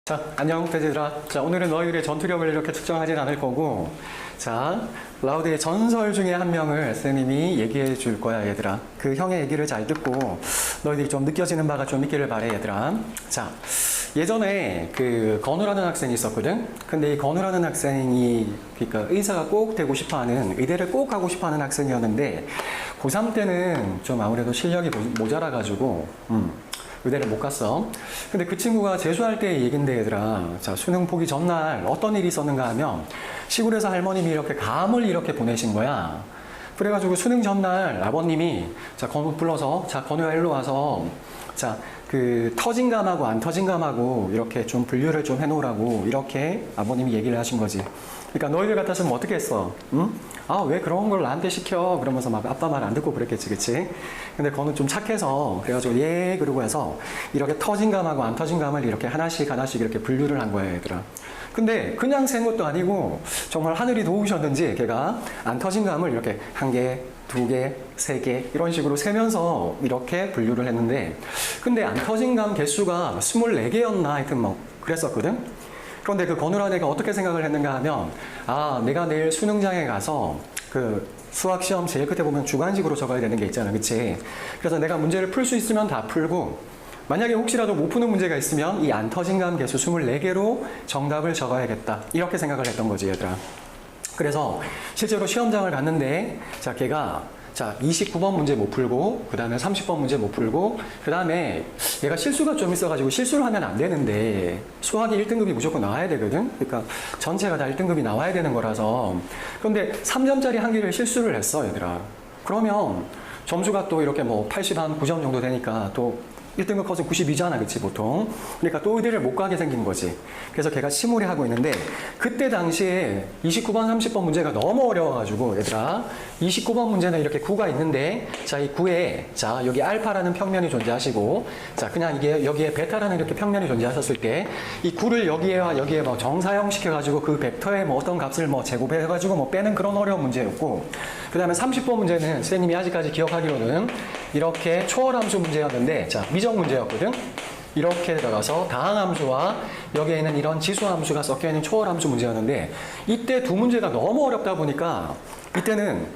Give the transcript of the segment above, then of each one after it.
자, 안녕, 돼지들아. 자, 오늘은 너희들의 전투력을 이렇게 측정하진 않을 거고, 자, 라우드의 전설 중에 한 명을 선생님이 얘기해 줄 거야, 얘들아. 그 형의 얘기를 잘 듣고, 너희들이 좀 느껴지는 바가 좀 있기를 바래, 얘들아. 자, 예전에 그 건우라는 학생이 있었거든? 근데 이 건우라는 학생이, 그러니까 의사가 꼭 되고 싶어 하는, 의대를 꼭 가고 싶어 하는 학생이었는데, 고3 때는 좀 아무래도 실력이 모자라가지고, 의대를 못 갔어. 근데 그 친구가 재수할 때의 얘긴데, 얘들아. 자, 수능 보기 전날 어떤 일이 있었는가 하면, 시골에서 할머님이 이렇게 감을 이렇게 보내신 거야. 그래가지고 수능 전날 아버님이, 자, 건우 불러서, 자, 건우야 일로 와서, 자, 그 터진 감하고 안 터진 감하고 이렇게 좀 분류를 좀 해놓으라고 이렇게 아버님이 얘기를 하신 거지. 그러니까 너희들 같았으면 어떻게 했어? 응? 아, 왜 그런 걸 나한테 시켜? 그러면서 막 아빠 말 안 듣고 그랬겠지, 그치? 근데 건우 좀 착해서, 그래가지고, 예, 그러고 해서, 이렇게 터진 감하고 안 터진 감을 이렇게 하나씩 이렇게 분류를 한 거야, 얘들아. 근데 그냥 센 것도 아니고, 정말 하늘이 도우셨는지, 걔가 안 터진 감을 이렇게 한 개, 두 개, 세 개, 이런 식으로 세면서 이렇게 분류를 했는데, 근데 안 터진 감 개수가 24개였나 하여튼 뭐, 그랬었거든? 그런데 그 건우라는 애가 어떻게 생각을 했는가 하면, 아, 내가 내일 수능장에 가서 그 수학시험 제일 끝에 보면 주관식으로 적어야 되는 게 있잖아, 그치? 그래서 내가 문제를 풀 수 있으면 다 풀고, 만약에 혹시라도 못 푸는 문제가 있으면 이 안 터진 감 개수 24개로 정답을 적어야겠다. 이렇게 생각을 했던 거지, 얘들아. 그래서 실제로 시험장을 갔는데, 자, 걔가 자, 29번 문제 못 풀고, 그 다음에 30번 문제 못 풀고, 그 다음에 얘가 실수가 좀 있어가지고 실수를 하면 안 되는데, 수학이 1등급이 무조건 나와야 되거든? 그러니까 전체가 다 1등급이 나와야 되는 거라서. 그런데 3점짜리 한 개를 실수를 했어, 얘들아. 그러면 점수가 또 이렇게 뭐 80, 한 9점 정도 되니까 또 1등급 커서 92잖아, 그치, 보통. 그러니까 또 의대를 못 가게 생긴 거지. 그래서 걔가 시무리 하고 있는데, 그때 당시에 29번, 30번 문제가 너무 어려워가지고, 얘들아, 29번 문제는 이렇게 9가 있는데, 자, 이 9에, 자, 여기 알파라는 평면이 존재하시고, 자, 그냥 이게 여기에 베타라는 이렇게 평면이 존재하셨을 때, 이 9를 여기에와 여기에 뭐 정사형 시켜가지고 그 벡터의 뭐 어떤 값을 뭐 제곱해가지고 뭐 빼는 그런 어려운 문제였고, 그 다음에 30번 문제는 선생님이 아직까지 기억하기로는 이렇게 초월함수 문제였는데, 자, 미적 문제였거든? 이렇게 들어가서 다항함수와 여기에 있는 이런 지수함수가 섞여있는 초월함수 문제였는데, 이때 두 문제가 너무 어렵다 보니까 이때는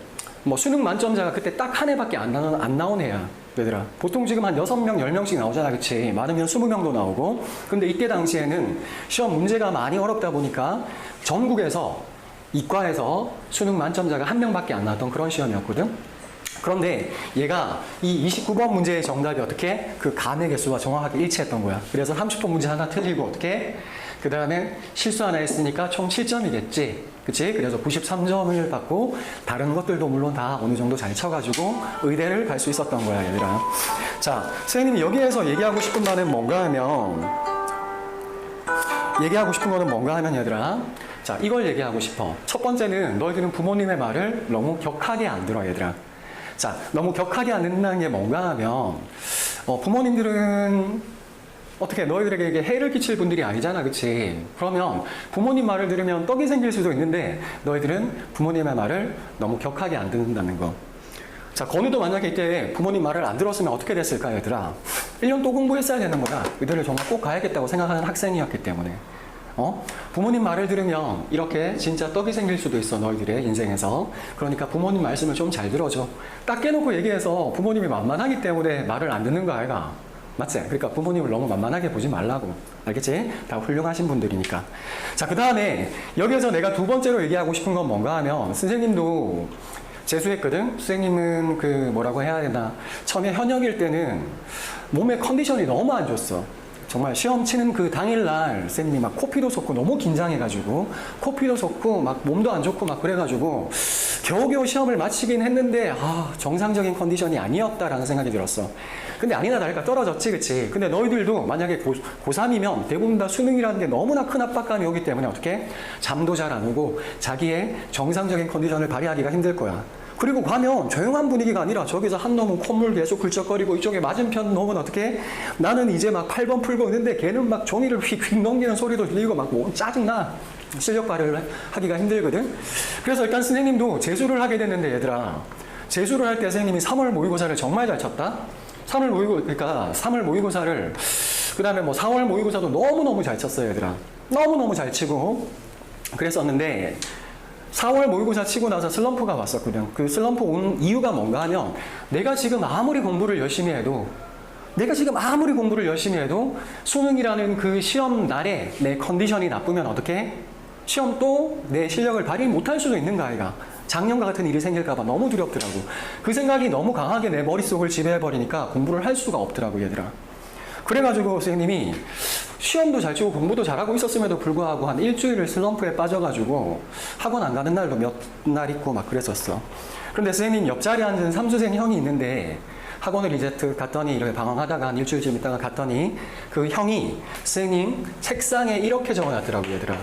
뭐 수능 만점자가 그때 딱 한 해밖에 안 나온 애야, 얘들아. 보통 지금 한 6명, 10명씩 나오잖아, 그치? 많으면 20명도 나오고. 근데 이때 당시에는 시험 문제가 많이 어렵다 보니까 전국에서 이과에서 수능 만점자가 한 명밖에 안 나왔던 그런 시험이었거든? 그런데 얘가 이 29번 문제의 정답이 어떻게? 그 감의 개수와 정확하게 일치했던 거야. 그래서 30번 문제 하나 틀리고 어떻게? 그 다음에 실수 하나 했으니까 총 7점이겠지. 그치? 그래서 93점을 받고 다른 것들도 물론 다 어느 정도 잘 쳐가지고 의대를 갈 수 있었던 거야, 얘들아. 자, 선생님이 여기에서 얘기하고 싶은 거는 뭔가 하면 얘들아. 자, 이걸 얘기하고 싶어. 첫 번째는 너희들은 부모님의 말을 너무 격하게 안 들어, 얘들아. 자, 너무 격하게 안 듣는다는 게 뭔가 하면, 부모님들은 어떻게 너희들에게 이게 해를 끼칠 분들이 아니잖아, 그치? 그러면 부모님 말을 들으면 떡이 생길 수도 있는데, 너희들은 부모님의 말을 너무 격하게 안 듣는다는 거. 자, 건우도 만약에 이때 부모님 말을 안 들었으면 어떻게 됐을까, 얘들아? 1년 또 공부했어야 되는 거야. 의대를 정말 꼭 가야겠다고 생각하는 학생이었기 때문에. 부모님 말을 들으면 이렇게 진짜 떡이 생길 수도 있어, 너희들의 인생에서. 그러니까 부모님 말씀을 좀 잘 들어줘. 딱 깨놓고 얘기해서 부모님이 만만하기 때문에 말을 안 듣는 거 아이가? 맞지? 그러니까 부모님을 너무 만만하게 보지 말라고. 알겠지? 다 훌륭하신 분들이니까. 자, 그 다음에 여기에서 내가 두 번째로 얘기하고 싶은 건 뭔가 하면, 선생님도 재수했거든? 선생님은 그 뭐라고 해야 되나? 처음에 현역일 때는 몸의 컨디션이 너무 안 좋았어. 정말 시험 치는 그 당일날 선생님이 막 코피도 솟고 너무 긴장해가지고 코피도 솟고 막 몸도 안 좋고 막 그래가지고 겨우겨우 시험을 마치긴 했는데 정상적인 컨디션이 아니었다라는 생각이 들었어. 근데 아니나 다를까 떨어졌지, 그치? 근데 너희들도 만약에 고3이면 대부분 다 수능이라는 게 너무나 큰 압박감이 오기 때문에 어떻게? 잠도 잘 안 오고 자기의 정상적인 컨디션을 발휘하기가 힘들 거야. 그리고 가면 조용한 분위기가 아니라 저기서 한 놈은 콧물 계속 굴쩍거리고 이쪽에 맞은편 놈은 어떻게? 나는 이제 막 8번 풀고 있는데 걔는 막 종이를 휙휙 넘기는 소리도 들리고 막 뭐 짜증나. 실력 발휘를 하기가 힘들거든. 그래서 일단 선생님도 재수를 하게 됐는데, 얘들아, 재수를 할 때 선생님이 3월 모의고사를 정말 잘 쳤다. 3월 모의고사를 그 다음에 뭐 4월 모의고사도 너무너무 잘 쳤어요, 얘들아. 너무너무 잘 치고 그랬었는데 4월 모의고사 치고 나서 슬럼프가 왔었거든. 그 슬럼프 온 이유가 뭔가 하면 내가 지금 아무리 공부를 열심히 해도 수능이라는 그 시험 날에 내 컨디션이 나쁘면 어떻게? 시험 또 내 실력을 발휘 못할 수도 있는 거 아이가. 작년과 같은 일이 생길까봐 너무 두렵더라고. 그 생각이 너무 강하게 내 머릿속을 지배해버리니까 공부를 할 수가 없더라고, 얘들아. 그래가지고 선생님이 시험도 잘 치고 공부도 잘하고 있었음에도 불구하고 한 일주일을 슬럼프에 빠져가지고 학원 안 가는 날도 몇 날 있고 막 그랬었어. 그런데 선생님 옆자리에 앉은 삼수생 형이 있는데 학원을 이제 갔더니 이렇게 방황하다가 한 일주일쯤 있다가 갔더니 그 형이 선생님 책상에 이렇게 적어놨더라고, 얘들아.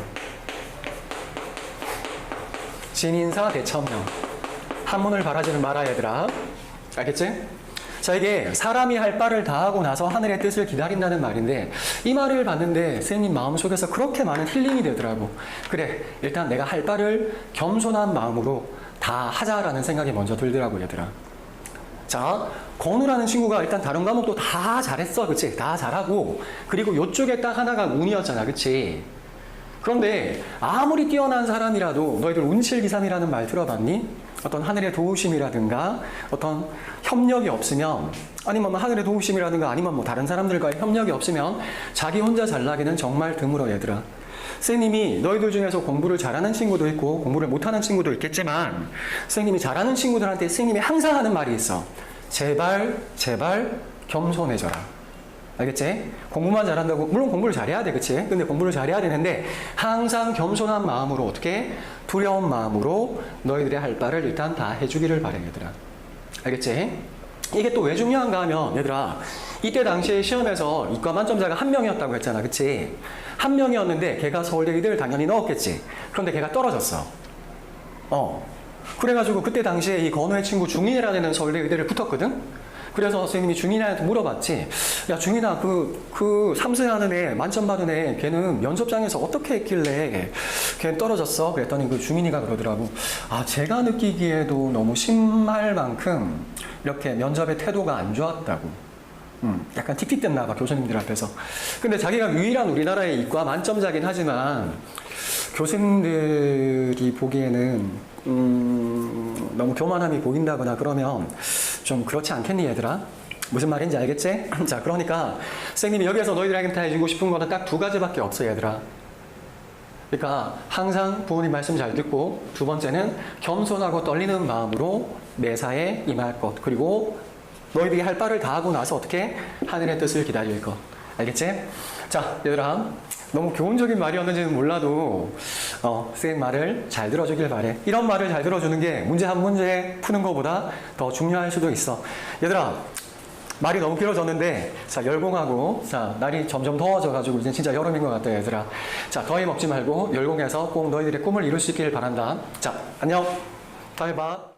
진인사 대천명. 한문을 바라지는 마라, 얘들아. 알겠지? 자, 이게 사람이 할 바를 다 하고 나서 하늘의 뜻을 기다린다는 말인데 이 말을 봤는데 선생님 마음속에서 그렇게 많은 힐링이 되더라고. 그래, 일단 내가 할 바를 겸손한 마음으로 다 하자라는 생각이 먼저 들더라고, 얘들아. 자, 건우라는 친구가 일단 다른 과목도 다 잘했어, 그치? 다 잘하고 그리고 요쪽에 딱 하나가 운이었잖아, 그치? 그런데 아무리 뛰어난 사람이라도 너희들 운칠기삼이라는 말 들어봤니? 어떤 하늘의 도우심이라든가 어떤 협력이 없으면 아니면 뭐 하늘의 도우심이라든가 아니면 뭐 다른 사람들과의 협력이 없으면 자기 혼자 잘나기는 정말 드물어, 얘들아. 선생님이 너희들 중에서 공부를 잘하는 친구도 있고 공부를 못하는 친구도 있겠지만 선생님이 잘하는 친구들한테 선생님이 항상 하는 말이 있어. 제발 겸손해져라. 알겠지? 공부만 잘한다고, 물론 공부를 잘해야 돼, 그치? 근데 공부를 잘해야 되는데, 항상 겸손한 마음으로, 어떻게? 두려운 마음으로 너희들의 할 바를 일단 다 해주기를 바래, 얘들아. 알겠지? 이게 또 왜 중요한가 하면, 얘들아, 이때 당시에 시험에서 이과 만점자가 한 명이었다고 했잖아, 그치? 한 명이었는데, 걔가 서울대의대를 당연히 넣었겠지. 그런데 걔가 떨어졌어. 그래가지고 그때 당시에 이 건우의 친구 중인이라는 서울대의대를 붙었거든? 그래서 선생님이 중인이한테 물어봤지. 야, 중인아, 그 삼수하는 애, 만점 받은 애, 걔는 면접장에서 어떻게 했길래 걔 떨어졌어? 그랬더니 그 중인이가 그러더라고. 아, 제가 느끼기에도 너무 심할 만큼 이렇게 면접의 태도가 안 좋았다고. 약간 틱틱댔나 봐, 교수님들 앞에서. 근데 자기가 유일한 우리나라의 이과 만점자긴 하지만 교수님들이 보기에는 너무 교만함이 보인다거나 그러면 좀 그렇지 않겠니, 얘들아? 무슨 말인지 알겠지? 자, 그러니까 선생님이 여기에서 너희들한테 해주고 싶은 거는 딱 두 가지밖에 없어, 얘들아. 그러니까 항상 부모님 말씀 잘 듣고, 두 번째는 겸손하고 떨리는 마음으로 매사에 임할 것, 그리고 너희들이 할 바를 다 하고 나서 어떻게? 하늘의 뜻을 기다릴 것. 알겠지? 자, 얘들아, 너무 교훈적인 말이었는지는 몰라도 선생님 말을 잘 들어주길 바래. 이런 말을 잘 들어주는 게 문제 한 문제 푸는 것보다 더 중요할 수도 있어. 얘들아, 말이 너무 길어졌는데 자, 열공하고, 자, 날이 점점 더워져가지고 이제 진짜 여름인 것 같다, 얘들아. 자, 더위 먹지 말고 열공해서 꼭 너희들의 꿈을 이룰 수 있길 바란다. 자, 안녕. 다음에 봐.